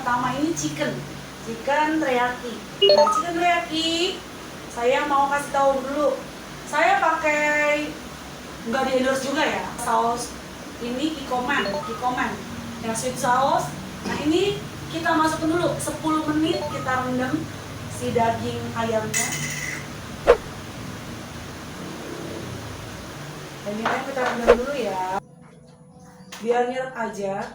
pertama ini chicken teriyaki. Nah, chicken teriyaki saya mau kasih tahu dulu. Saya pakai, nggak di endorse juga ya, saus ini Kikoman yang sweet sauce. Nah, ini kita masukin dulu 10 menit, kita rendam si daging ayamnya. Daging ayam kita rendam dulu ya, biar nyerap aja.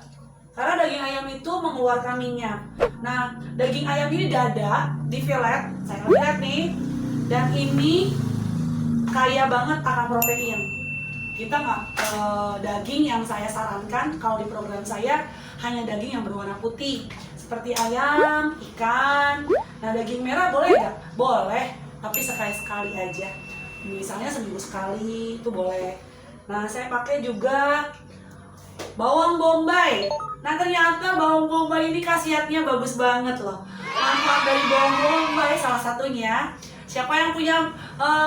Karena daging ayam itu mengeluarkan minyak. Nah, daging ayam ini dada, di fillet, saya lihat nih. Dan ini kaya banget akan protein. Kita nggak daging yang saya sarankan kalau di program saya hanya daging yang berwarna putih, seperti ayam, ikan. Nah, daging merah boleh nggak? Boleh, tapi sekali-sekali aja. Misalnya seminggu sekali itu boleh. Nah, saya pakai juga bawang bombay. Nah, ternyata bawang bombay ini khasiatnya bagus banget loh. Manfaat dari bawang bombay salah satunya, siapa yang punya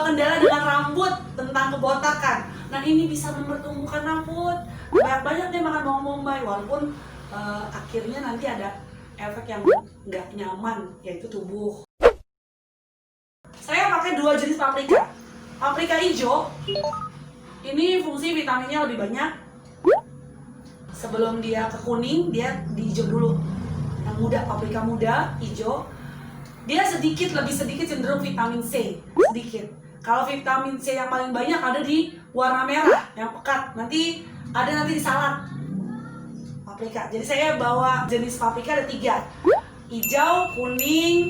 kendala dengan rambut, tentang kebotakan, nah ini bisa mempertumbuhkan rambut. Banyak-banyak deh makan bawang bombay, walaupun akhirnya nanti ada efek yang nggak nyaman, yaitu tubuh. Saya pakai 2 jenis paprika. Paprika hijau, ini fungsi vitaminnya lebih banyak. Sebelum dia ke kuning, dia di hijau dulu. Yang muda, paprika muda, hijau, dia lebih sedikit cenderung vitamin C, sedikit. Kalau vitamin C yang paling banyak ada di warna merah, yang pekat. Nanti di salad paprika. Jadi saya bawa jenis paprika ada 3, hijau, kuning,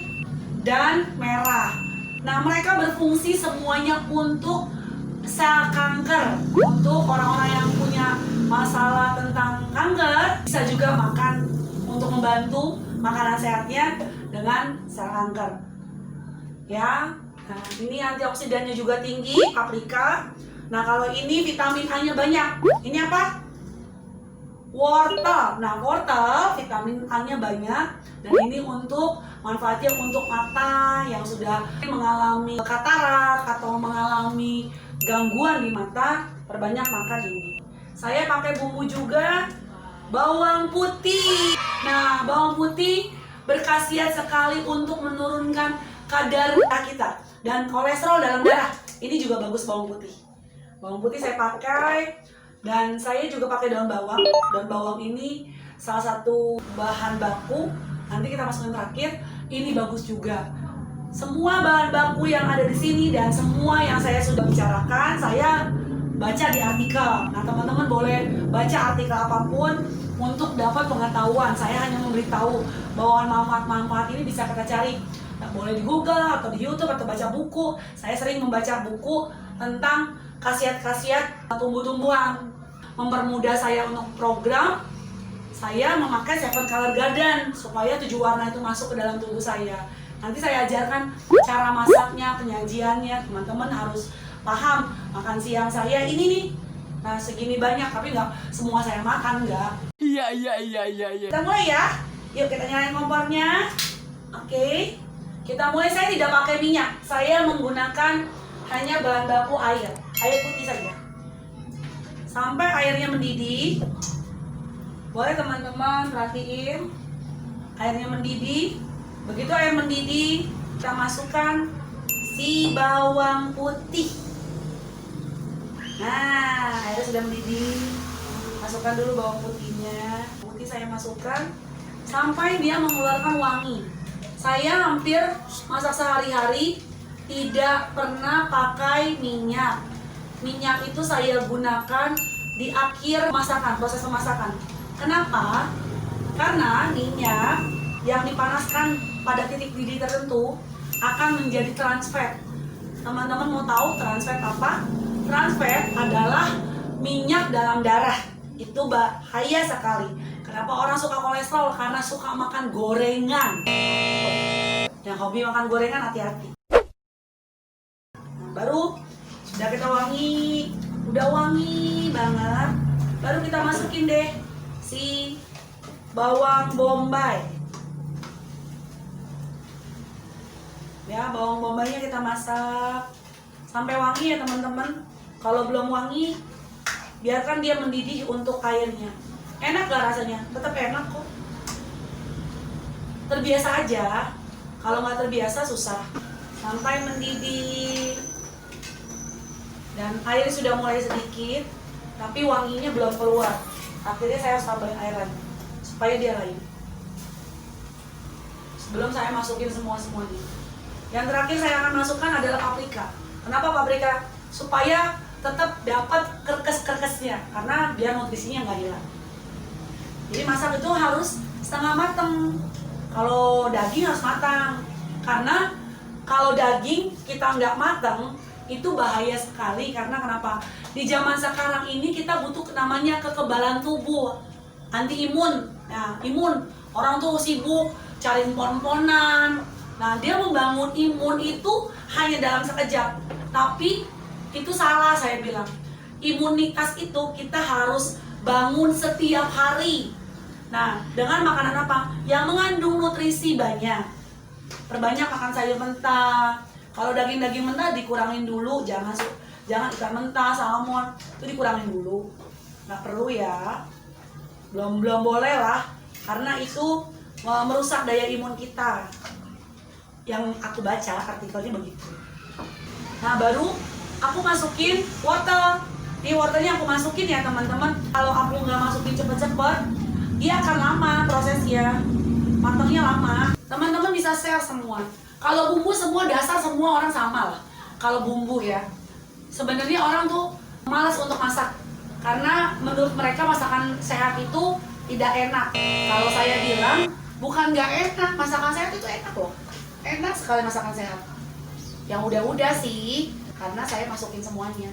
dan merah. Nah, mereka berfungsi semuanya untuk sel kanker. Untuk orang-orang yang punya masalah tentang kanker, bisa juga makan untuk membantu makanan sehatnya dengan sel kanker. Ya, nah ini antioksidannya juga tinggi, paprika. Nah, kalau ini vitamin A-nya banyak. Ini apa? Wortel. Nah, wortel vitamin A-nya banyak, dan ini untuk manfaatnya untuk mata yang sudah mengalami katarak atau mengalami gangguan di mata, perbanyak makan ini. Saya pakai bumbu juga bawang putih. Nah, bawang putih berkhasiat sekali untuk menurunkan kadar darah kita dan kolesterol dalam darah. Ini juga bagus bawang putih. Bawang putih saya pakai, dan saya juga pakai daun bawang. Daun bawang ini salah satu bahan baku. Nanti kita masukin terakhir. Ini bagus juga. Semua bahan baku yang ada di sini dan semua yang saya sudah bicarakan, saya baca di artikel. Nah, teman-teman boleh baca artikel apapun untuk dapat pengetahuan. Saya hanya memberitahu bahwa manfaat-manfaat ini bisa kita cari. Nah, boleh di Google atau di YouTube atau baca buku. Saya sering membaca buku tentang khasiat-khasiat tumbuh-tumbuhan. Mempermudah saya untuk program, saya memakai 7 Color Garden supaya 7 warna itu masuk ke dalam tubuh saya. Nanti saya ajarkan cara masaknya, penyajiannya. Teman-teman harus paham. Makan siang saya ini nih, nah segini banyak, tapi nggak semua saya makan, nggak. Iya. Kita mulai ya. Yuk kita nyalain kompornya. Oke. Kita mulai. Saya tidak pakai minyak. Saya menggunakan hanya bahan baku air putih saja. Sampai airnya mendidih. Boleh teman-teman perhatiin. Airnya mendidih. Begitu air mendidih, kita masukkan si bawang putih. Nah, airnya sudah mendidih. Masukkan dulu bawang putihnya. Putih saya masukkan sampai dia mengeluarkan wangi. Saya hampir masak sehari-hari tidak pernah pakai minyak. Minyak itu saya gunakan di akhir masakan, proses pemasakan. Kenapa? Karena minyak yang dipanaskan pada titik didih tertentu akan menjadi trans fat. Teman-teman mau tahu trans fat apa? Trans fat adalah minyak dalam darah. Itu bahaya sekali. Kenapa orang suka kolesterol? Karena suka makan gorengan. Yang hobi makan gorengan hati-hati. Nah, baru sudah kita wangi, udah wangi banget. Baru kita masukin deh si bawang bombay. Ya, bawang bombaynya kita masak sampai wangi ya teman-teman. Kalau belum wangi, biarkan dia mendidih untuk airnya. Enak gak rasanya? Tetap enak kok. terbiasa aja. Kalau nggak terbiasa susah. Sampai mendidih dan air sudah mulai sedikit, tapi wanginya belum keluar. Akhirnya saya harus tambahin air lagi supaya dia layu. Sebelum saya masukin semuanya. Yang terakhir saya akan masukkan adalah paprika. Kenapa paprika? Supaya tetap dapat kerkes-kerkesnya, karena biar nutrisinya nggak hilang. Jadi masak itu harus setengah matang. Kalau daging harus matang, karena kalau daging kita nggak matang itu bahaya sekali. Karena kenapa? Di zaman sekarang ini kita butuh namanya kekebalan tubuh, anti imun. Nah, imun, orang tuh sibuk cari pon-ponan. Nah, dia membangun imun itu hanya dalam sekejap. Tapi itu salah, saya bilang. Imunitas itu kita harus bangun setiap hari. Nah, dengan makanan apa? Yang mengandung nutrisi banyak. Perbanyak makan sayur mentah. Kalau daging-daging mentah dikurangin dulu, jangan ikan mentah, salmon, itu dikurangin dulu. Nggak perlu ya. Belum boleh lah, karena itu merusak daya imun kita. Yang aku baca artikelnya begitu. Nah, baru aku masukin wortel. Ini wortelnya aku masukin ya teman-teman. Kalau aku nggak masukin cepet-cepet, dia akan lama prosesnya, matangnya lama. Teman-teman bisa share semua. Kalau bumbu semua dasar semua orang sama lah. Kalau bumbu ya, sebenarnya orang tuh malas untuk masak karena menurut mereka masakan sehat itu tidak enak. Kalau saya bilang bukan nggak enak, masakan sehat itu enak loh. Enak sekali masakan sehat. Yang udah-udah sih, karena saya masukin semuanya.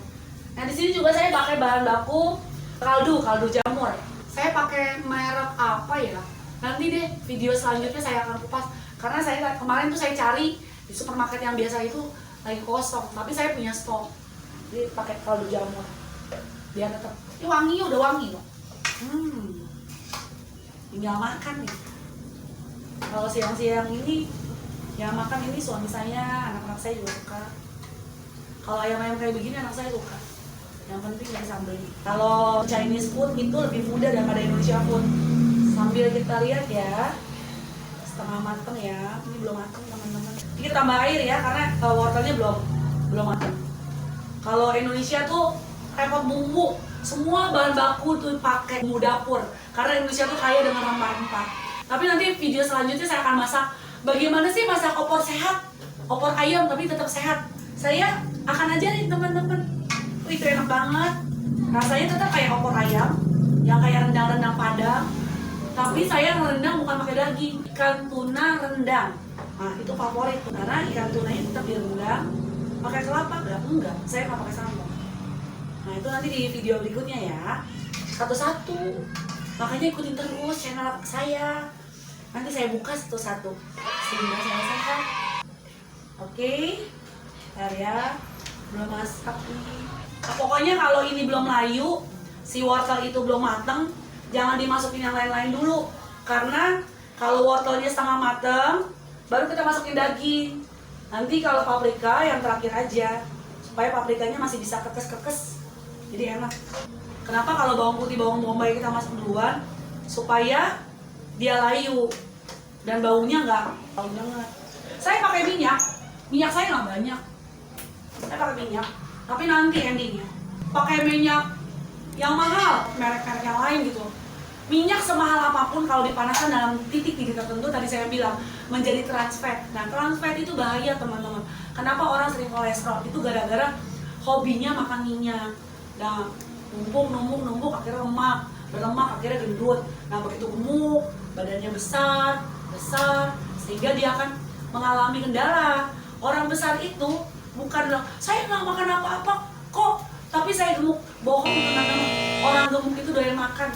Nah, di sini juga saya pakai bahan baku kaldu jamur. Saya pakai merek apa ya? Nanti deh video selanjutnya saya akan kupas. Karena saya kemarin tuh saya cari di supermarket yang biasa itu lagi kosong, tapi saya punya stok. Jadi pakai kaldu jamur. Biar tetap. Ini wanginya udah wangi loh. Tinggal makan nih. Kalau siang-siang ini yang makan ini suami saya, anak-anak saya juga suka. Kalau ayam-ayam kayak begini anak saya suka. Yang penting dari sambelnya. Kalau Chinese food itu lebih mudah daripada Indonesia food. Sambil kita lihat ya, setengah mateng ya. Ini belum mateng teman-teman. Kita tambah air ya, karena wortelnya belum mateng. Kalau Indonesia tuh repot bumbu, semua bahan baku tuh pakai bumbu dapur. Karena Indonesia tuh kaya dengan rempah-rempah. Tapi nanti video selanjutnya saya akan masak bagaimana sih masak opor sehat, opor ayam tapi tetap sehat. Saya akan ajarin teman-teman. Itu enak banget. Rasanya tetap kayak opor ayam, yang kayak rendang-rendang Padang. Tapi saya rendang bukan pakai daging, ikan tuna rendang. Nah, itu favorit karena ikan tunanya tetap direndang. Pakai kelapa enggak, saya nggak pakai sambal. Nah, itu nanti di video berikutnya ya. Satu-satu. Makanya ikutin terus channel saya. Nanti saya buka satu-satu sehingga saya sehat. Oke. Bentar ya. Belum masak nih. Nah, pokoknya kalau ini belum layu, si wortel itu belum mateng, jangan dimasukin yang lain-lain dulu. Karena kalau wortelnya setengah mateng, baru kita masukin daging. Nanti kalau paprika yang terakhir aja, supaya paprikanya masih bisa kekes-kekes. Jadi enak. Kenapa kalau bawang putih, bawang bombay kita masuk duluan? Supaya dia layu dan baunya nggak bau banget. Saya pakai minyak saya nggak banyak. Saya pakai minyak, tapi nanti endingnya pakai minyak yang mahal, merek-merek yang lain gitu. Minyak semahal apapun kalau dipanaskan dalam titik-titik tertentu, tadi saya bilang menjadi trans fat. Nah, trans fat itu bahaya teman-teman. Kenapa orang sering kolesterol? Itu gara-gara hobinya makan minyak. Nah, numpuk akhirnya lemak, berlemak akhirnya gendut. Nah, begitu gemuk, badannya besar, sehingga dia akan mengalami kendala. Orang besar itu bukan bilang, saya nggak makan apa-apa kok, tapi saya gemuk. Bohong teman-teman. Orang gemuk itu doyan makan.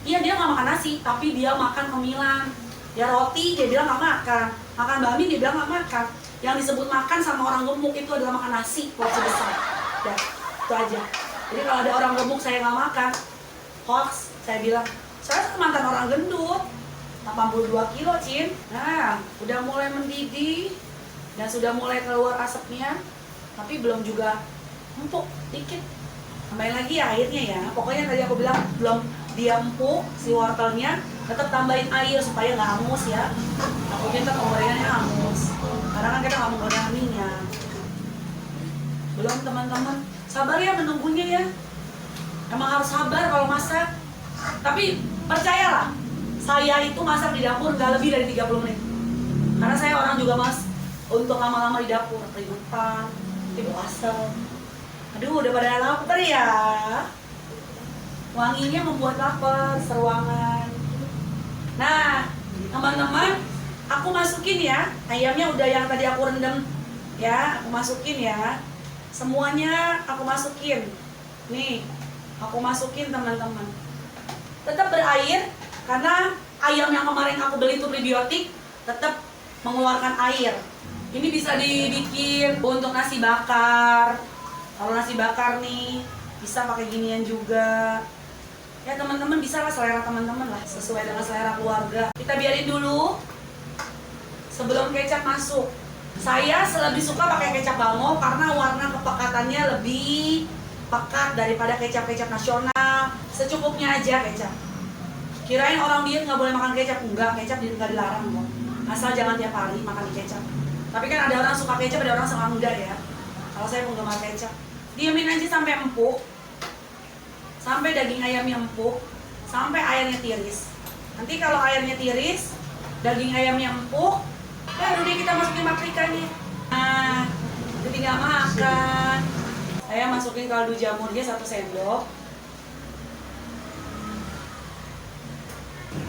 Iya, dia nggak makan nasi, tapi dia makan cemilan. Ya roti dia bilang nggak makan, makan bakmi dia bilang nggak makan. Yang disebut makan sama orang gemuk itu adalah makan nasi porsi besar. Ya, itu aja. Jadi kalau ada orang gemuk saya nggak makan, hoax. Saya bilang, saya mantan orang gendut, 82 kilo Cin. Nah, udah mulai mendidih dan sudah mulai keluar asapnya, tapi belum juga empuk dikit. Tambahin lagi ya airnya ya. Pokoknya tadi aku bilang belum dia empuk si wortelnya, tetap tambahin air supaya nggak hangus ya. Takutnya ntar penggorengannya hangus, karena kan kita nggak menggunakan minyak. Belum teman-teman, sabar ya menunggunya ya. Emang harus sabar kalau masak. Tapi percayalah, saya itu masak di dapur nggak lebih dari 30 menit. Karena saya orang juga untuk lama-lama di dapur, keringetan, tiba asam. Aduh, udah pada lapar ya. Wanginya membuat lapar, seruangan. Nah, teman-teman, aku masukin ya. Ayamnya udah yang tadi aku rendam ya, aku masukin ya. Semuanya aku masukin. Nih, aku masukin teman-teman. Tetap berair karena ayam yang kemarin aku beli itu prebiotik, tetap mengeluarkan air. Ini bisa dibikin untuk nasi bakar. Kalau nasi bakar nih, bisa pakai ginian juga. Ya teman-teman, bisa lah selera teman-teman lah, sesuai dengan selera keluarga. Kita biarin dulu sebelum kecap masuk. Saya lebih suka pakai kecap balmo karena warna kepekatannya lebih pekat daripada kecap-kecap nasional. Secukupnya aja kecap. Kirain orang diet nggak boleh makan kecap, enggak, kecap nggak dilarang kok. Asal jangan tiap hari makan kecap. Tapi kan ada orang suka kecap, ada orang suka enggak ya. Kalau saya penggemar kecap, diamin aja sampai empuk. Sampai daging ayamnya empuk, sampai airnya tiris. Nanti kalau airnya tiris, daging ayamnya empuk, baru deh kita masukin paprikanya. Nah, itu tinggal makan. Saya masukin kaldu jamurnya 1 sendok.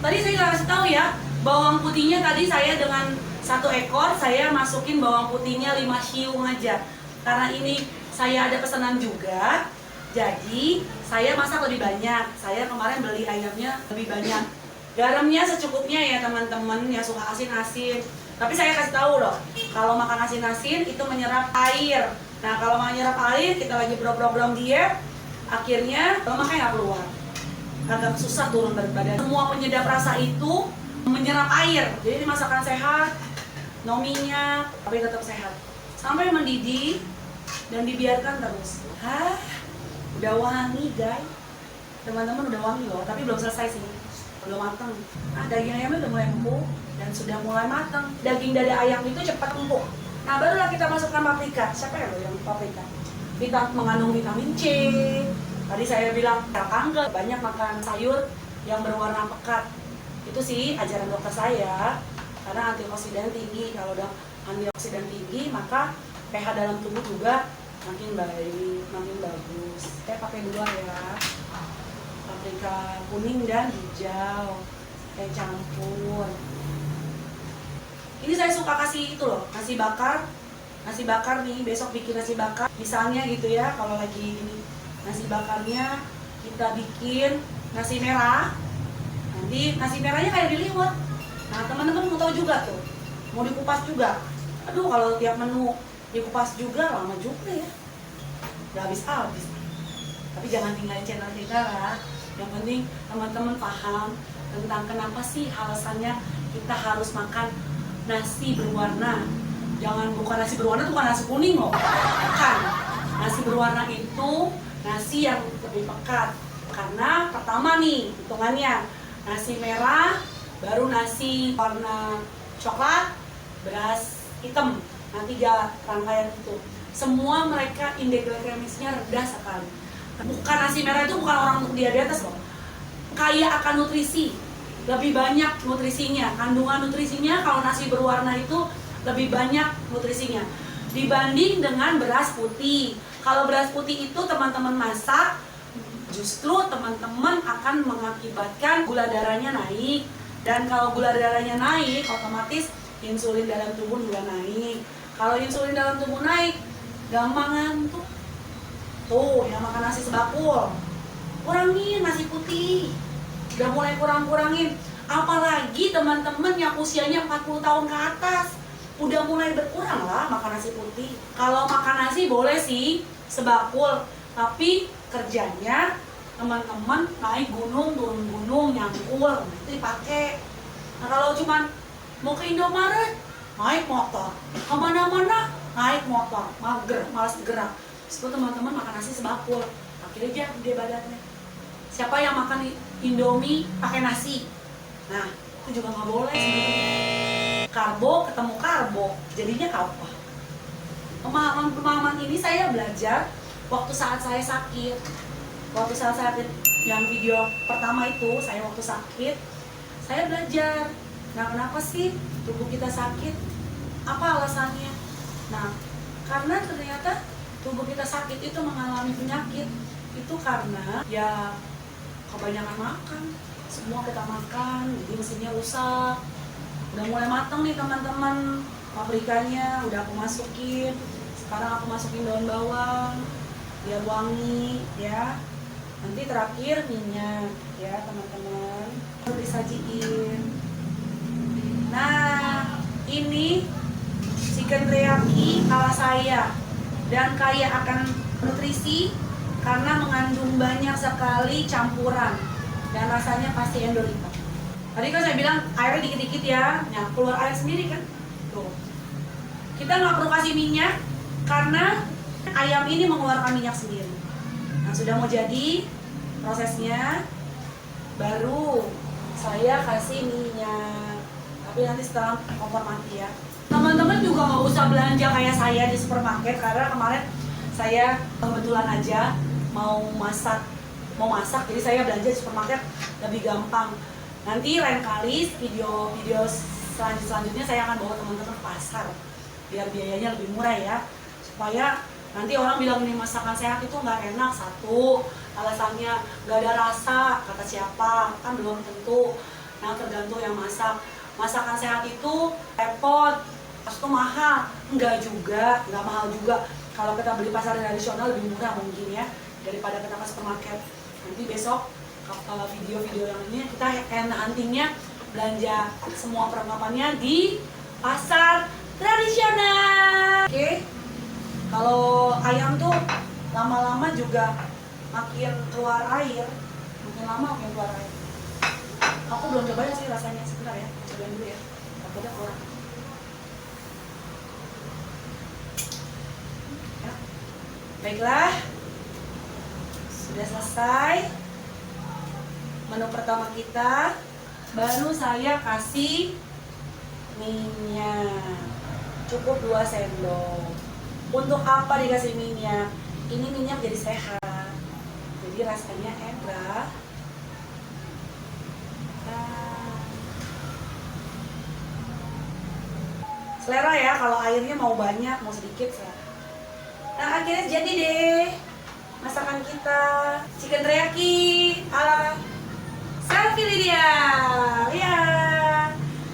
Tadi saya nggak kasih tahu ya, bawang putihnya tadi saya dengan 1 ekor, saya masukin bawang putihnya 5 siung aja. Karena ini saya ada pesanan juga. Jadi saya masak lebih banyak. Saya kemarin beli ayamnya lebih banyak. Garamnya secukupnya ya teman-teman yang suka asin-asin. Tapi saya kasih tahu loh, kalau makan asin-asin itu menyerap air. Nah kalau menyerap air, kita lagi program diet, akhirnya lemaknya nggak keluar. Agak susah turun berat badan. Semua penyedap rasa itu menyerap air. Jadi ini masakan sehat, no minyak, tapi tetap sehat. Sampai mendidih dan dibiarkan terus. Hah? Udah wangi guys, teman-teman, udah wangi loh, tapi belum selesai sih, belum matang. Nah daging ayamnya udah mulai empuk dan sudah mulai matang. Daging dada ayam itu cepat empuk. Nah barulah kita masukkan paprika. Siapa ya lo yang paprika? Mengandung vitamin C. Tadi saya bilang kanker, banyak makan sayur yang berwarna pekat. Itu sih ajaran dokter saya, karena antioksidan tinggi. Kalau udah antioksidan tinggi, maka pH dalam tubuh juga makin baik, makin bagus. Saya pakai 2 ya, paprika kuning dan hijau, saya campur. Ini saya suka kasih itu loh, nasi bakar nih, besok bikin nasi bakar. Misalnya gitu ya, kalau lagi ini nasi bakarnya kita bikin nasi merah, nanti nasi merahnya kayak diliwet. Nah teman-teman mau tahu juga tuh, mau dikupas juga. Aduh kalau tiap menu dikupas juga lama juga ya, udah habis-habis. Tapi jangan tinggalin channel kita lah. Yang penting teman-teman paham tentang kenapa sih alasannya kita harus makan nasi berwarna. Bukan nasi berwarna itu bukan nasi kuning loh, bukan. Nasi berwarna itu nasi yang lebih pekat. Karena pertama nih hitungannya, nasi merah, baru nasi warna coklat, beras hitam. Nah 3 rangkaian itu, semua mereka indeks glikemiknya rendah sekali. Bukan nasi merah itu bukan orang untuk diabetes loh, kaya akan nutrisi, lebih banyak nutrisinya, kandungan nutrisinya kalau nasi berwarna itu lebih banyak nutrisinya dibanding dengan beras putih. Kalau beras putih itu teman-teman masak, justru teman-teman akan mengakibatkan gula darahnya naik, dan kalau gula darahnya naik otomatis insulin dalam tubuh juga naik. Kalau insulin dalam tubuh naik, gampang ngantuk. Tuh, yang makan nasi sebakul, kurangin nasi putih. Udah mulai kurangin. Apalagi teman-teman yang usianya 40 tahun ke atas, udah mulai berkurang lah makan nasi putih. Kalau makan nasi boleh sih sebakul, tapi kerjanya teman-teman naik gunung, turun gunung, nyangkul, itu dipakai. Nah kalau cuman mau ke Indomaret, naik motor, kemana-mana naik motor, mager, malas gerak. Terus teman-teman makan nasi sebakul, akhirnya dia badannya. Siapa yang makan Indomie pakai nasi. Nah, itu juga nggak boleh sebenarnya. Karbo ketemu karbo, jadinya apa? Pemahaman ini saya belajar waktu saat saya sakit. Waktu saat saya sakit, yang video pertama itu, saya waktu sakit, saya belajar. Nah, kenapa sih tubuh kita sakit? Apa alasannya? Nah, karena ternyata tubuh kita sakit itu mengalami penyakit itu karena ya kebanyakan makan. Semua kita makan, jadi mesinnya rusak. Udah mulai matang nih teman-teman, pabrikannya udah aku masukin. Sekarang aku masukin daun bawang biar wangi ya. Nanti terakhir minyak ya teman-teman, disajiin. Nah, ini chicken teriyaki ala saya dan kaya akan nutrisi karena mengandung banyak sekali campuran dan rasanya pasti endorita. Tadi kan saya bilang airnya dikit-dikit ya, nah keluar air sendiri kan. Tuh. Kita nggak perlu kasih minyak karena ayam ini mengeluarkan minyak sendiri. Nah, sudah mau jadi prosesnya, baru saya kasih minyak. Tapi nanti setelah kompor mati ya. Teman-teman juga nggak usah belanja kayak saya di supermarket karena kemarin saya kebetulan aja mau masak, jadi saya belanja di supermarket lebih gampang. Nanti lain kali video selanjutnya saya akan bawa teman-teman ke pasar biar biayanya lebih murah ya, supaya nanti orang bilang ini masakan sehat itu nggak enak. Satu, alasannya nggak ada rasa, kata siapa, kan belum tentu. Nah, tergantung yang masak. Masakan sehat itu repot, pas itu mahal, nggak mahal juga. Kalau kita beli pasar tradisional lebih murah mungkin ya daripada kita ke supermarket. Nanti besok video-video yang ini kita nantinya belanja semua perlengkapannya di pasar tradisional. Oke. Kalau ayam tuh lama-lama juga makin keluar air, makin keluar air. Aku belum cobain sih rasanya, sebentar ya, cobain dulu ya. Takutnya kurang. Ya. Baiklah, sudah selesai menu pertama kita. Baru saya kasih minyak, cukup 2 sendok. Untuk apa dikasih minyak? Ini minyak jadi sehat, jadi rasanya enak. Selera ya, kalau airnya mau banyak mau sedikit ya. Nah, akhirnya jadi deh masakan kita, chicken teriyaki ala Selfie Lydia. Ya,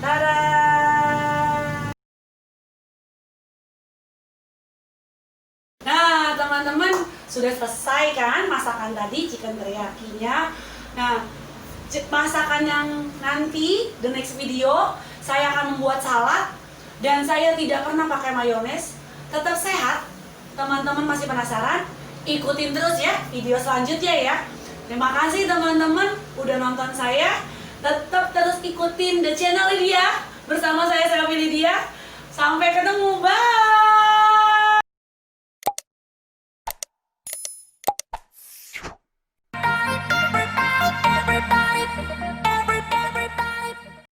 tada. Nah, teman-teman sudah selesai kan masakan tadi, chicken teriyakinya. Nah, masakan yang nanti the next video saya akan membuat salad. Dan saya tidak pernah pakai mayones, tetap sehat. Teman-teman masih penasaran? Ikutin terus ya video selanjutnya ya. Terima kasih teman-teman udah nonton saya. Tetap terus ikutin the channel Lydia bersama saya Selfie Lydia. Sampai ketemu, bye.